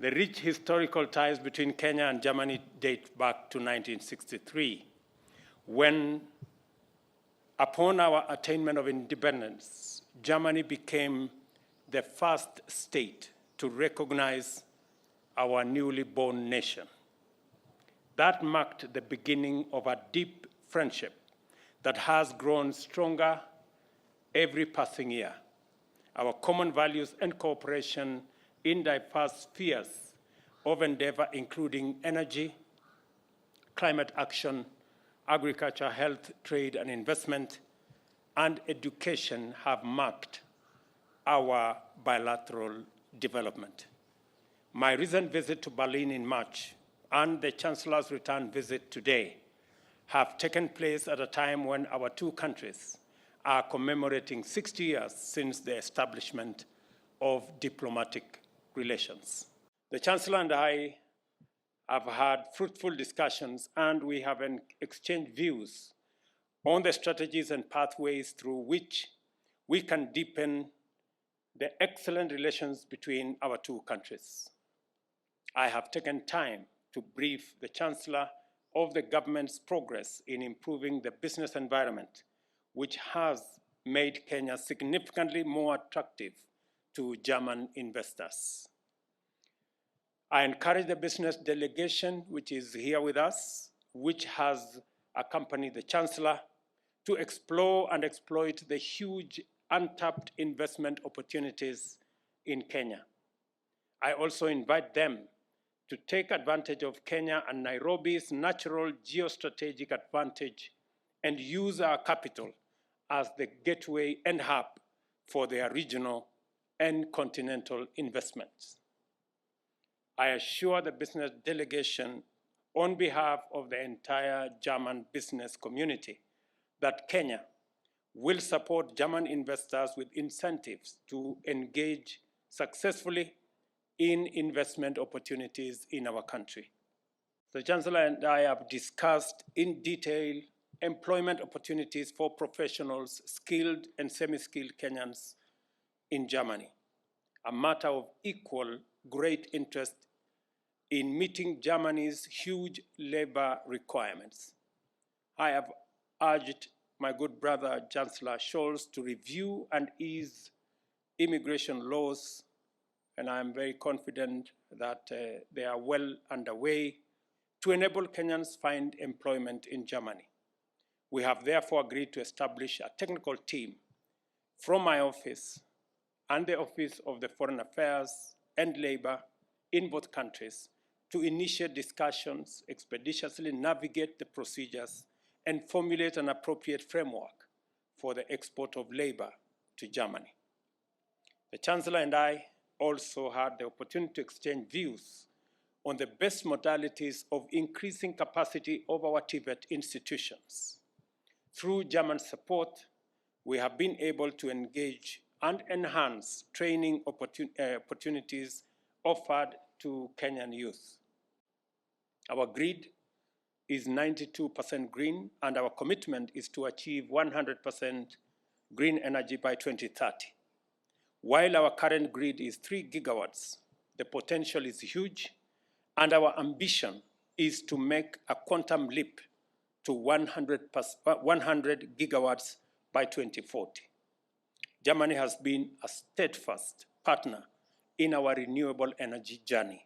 The rich historical ties between Kenya and Germany date back to 1963, when, upon our attainment of independence, Germany became the first state to recognize our newly born nation. That marked the beginning of a deep friendship that has grown stronger every passing year. Our common values and cooperation in diverse spheres of endeavor, including energy, climate action, agriculture, health, trade and investment, and education have marked our bilateral development. My recent visit to Berlin in March and the Chancellor's return visit today have taken place at a time when our two countries are commemorating 60 years since the establishment of diplomatic relations. The Chancellor and I have had fruitful discussions, and we have exchanged views on the strategies and pathways through which we can deepen the excellent relations between our two countries. I have taken time to brief the Chancellor of the government's progress in improving the business environment, which has made Kenya significantly more attractive to German investors. I encourage the business delegation, which is here with us, which has accompanied the Chancellor, to explore and exploit the huge untapped investment opportunities in Kenya. I also invite them to take advantage of Kenya and Nairobi's natural geostrategic advantage and use our capital as the gateway and hub for their regional and continental investments. I assure the business delegation on behalf of the entire German business community that Kenya will support German investors with incentives to engage successfully in investment opportunities in our country. The Chancellor and I have discussed in detail employment opportunities for professionals, skilled and semi-skilled Kenyans in Germany, a matter of equal great interest in meeting Germany's huge labor requirements. I have urged my good brother, Chancellor Scholz, to review and ease immigration laws, and I am very confident that they are well underway to enable Kenyans find employment in Germany. We have therefore agreed to establish a technical team from my office and the Office of the Foreign Affairs and Labor in both countries to initiate discussions, expeditiously navigate the procedures, and formulate an appropriate framework for the export of labor to Germany. The Chancellor and I also had the opportunity to exchange views on the best modalities of increasing capacity of our TVET institutions. Through German support, we have been able to engage and enhance training opportunities offered to Kenyan youth. Our grid is 92% green, and our commitment is to achieve 100% green energy by 2030. While our current grid is 3 gigawatts, the potential is huge, and our ambition is to make a quantum leap to 100 gigawatts by 2040. Germany has been a steadfast partner in our renewable energy journey.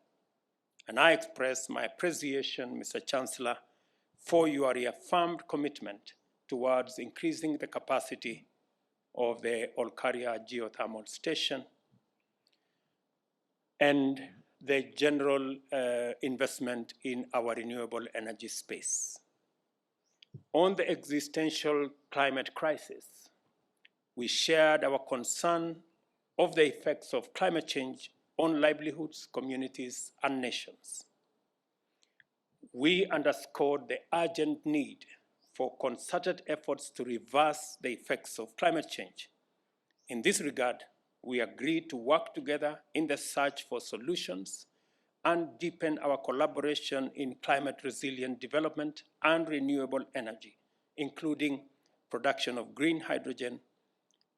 And I express my appreciation, Mr. Chancellor, for your reaffirmed commitment towards increasing the capacity of the Olkaria geothermal station and the general investment in our renewable energy space. On the existential climate crisis, we shared our concern of the effects of climate change on livelihoods, communities, and nations. We underscored the urgent need for concerted efforts to reverse the effects of climate change. In this regard, we agreed to work together in the search for solutions and deepen our collaboration in climate-resilient development and renewable energy, including production of green hydrogen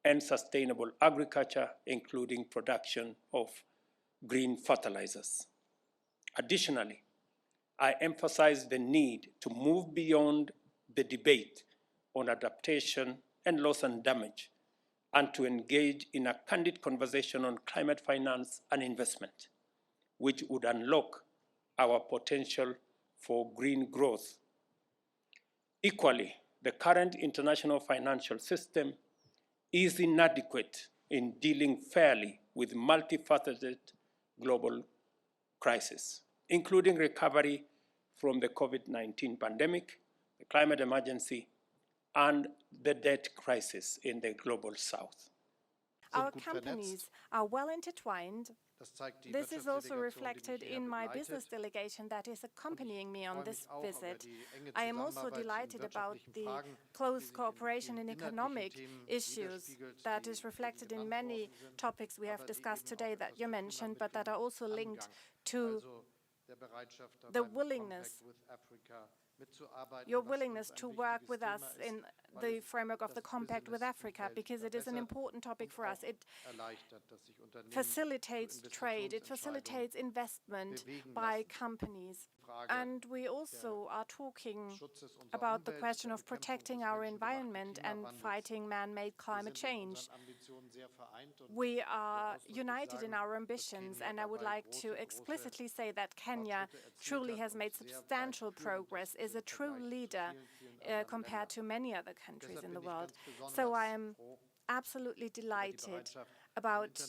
and sustainable agriculture, including production of green fertilizers. Additionally, I emphasized the need to move beyond the debate on adaptation and loss and damage, and to engage in a candid conversation on climate finance and investment, which would unlock our potential for green growth. Equally, the current international financial system is inadequate in dealing fairly with multifaceted global crises, including recovery from the COVID-19 pandemic, the climate emergency, and the debt crisis in the global south. Our companies are well intertwined. This is also reflected in my business delegation that is accompanying me on this visit. I am also delighted about the close cooperation in economic issues that is reflected in many topics we have discussed today that you mentioned, but that are also linked to the willingness, your willingness to work with us in the framework of the Compact with Africa, because it is an important topic for us. It facilitates trade, it facilitates investment by companies. And we also are talking about the question of protecting our environment and fighting man-made climate change. We are united in our ambitions, and I would like to explicitly say that Kenya truly has made substantial progress, is a true leader compared to many other countries in the world. So I am absolutely delighted about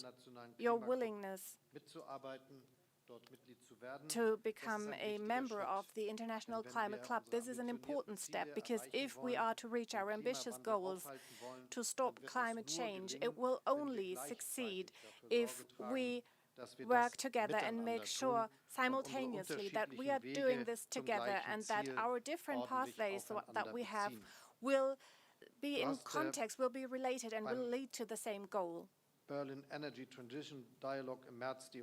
your willingness to become a member of the International Climate Club. This is an important step, because if we are to reach our ambitious goals to stop climate change, it will only succeed if we work together and make sure simultaneously that we are doing this together, and that our different pathways that we have will be in context, will be related, and will lead to the same goal.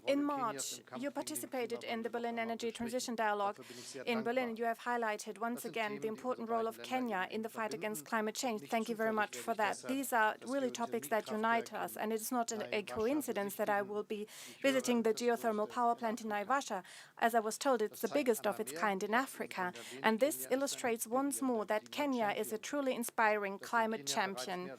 In March, you participated in the Berlin Energy Transition Dialogue in Berlin. You have highlighted once again the important role of Kenya in the fight against climate change. Thank you very much for that. These are really topics that unite us, and it's not a coincidence that I will be visiting the geothermal power plant in Naivasha. As I was told, it's the biggest of its kind in Africa, and this illustrates once more that Kenya is a truly inspiring climate champion.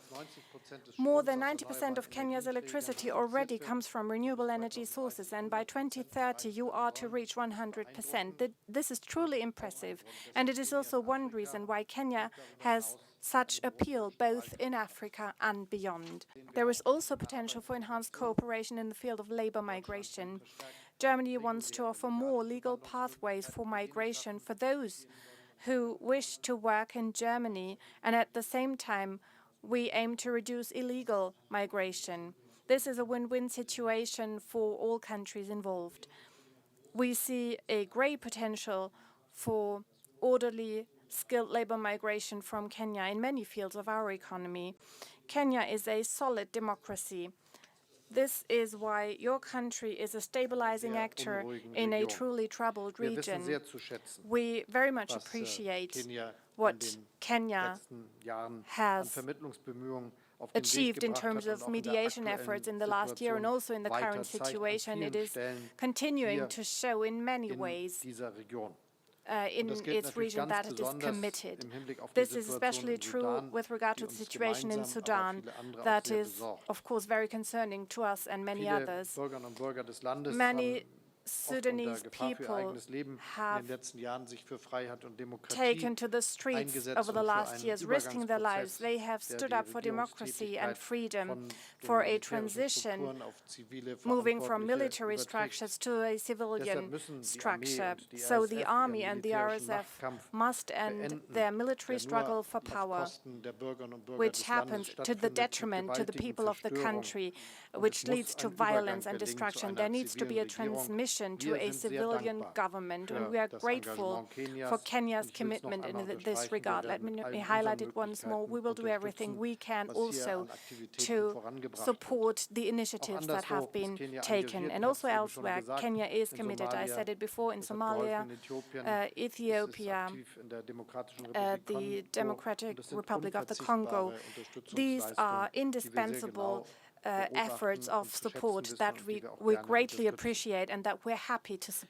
More than 90% of Kenya's electricity already comes from renewable energy sources, and by 2030 you are to reach 100%. This is truly impressive, and it is also one reason why Kenya has such appeal both in Africa and beyond. There is also potential for enhanced cooperation in the field of labor migration. Germany wants to offer more legal pathways for migration for those who wish to work in Germany, and at the same time we aim to reduce illegal migration. This is a win-win situation for all countries involved. We see a great potential for orderly, skilled labor migration from Kenya in many fields of our economy. Kenya is a solid democracy. This is why your country is a stabilizing actor in a truly troubled region. We very much appreciate what Kenya has achieved in terms of mediation efforts in the last year, and also in the current situation. It is continuing to show in many ways in its region that it is committed. This is especially true with regard to the situation in Sudan, that is, of course, very concerning to us and many others. Many Sudanese people have taken to the streets over the last years, risking their lives. They have stood up for democracy and freedom, for a transition, moving from military structures to a civilian structure. So the army and the RSF must end their military struggle for power, which happens to the detriment to the people of the country, which leads to violence and destruction. There needs to be a transmission to a civilian government, and we are grateful for Kenya's commitment in this regard. Let me highlight it once more. We will do everything we can also to support the initiatives that have been taken. And also elsewhere, Kenya is committed. I said it before, in Somalia, Ethiopia, the Democratic Republic of the Congo. These are indispensable efforts of support that we greatly appreciate and that we're happy to support.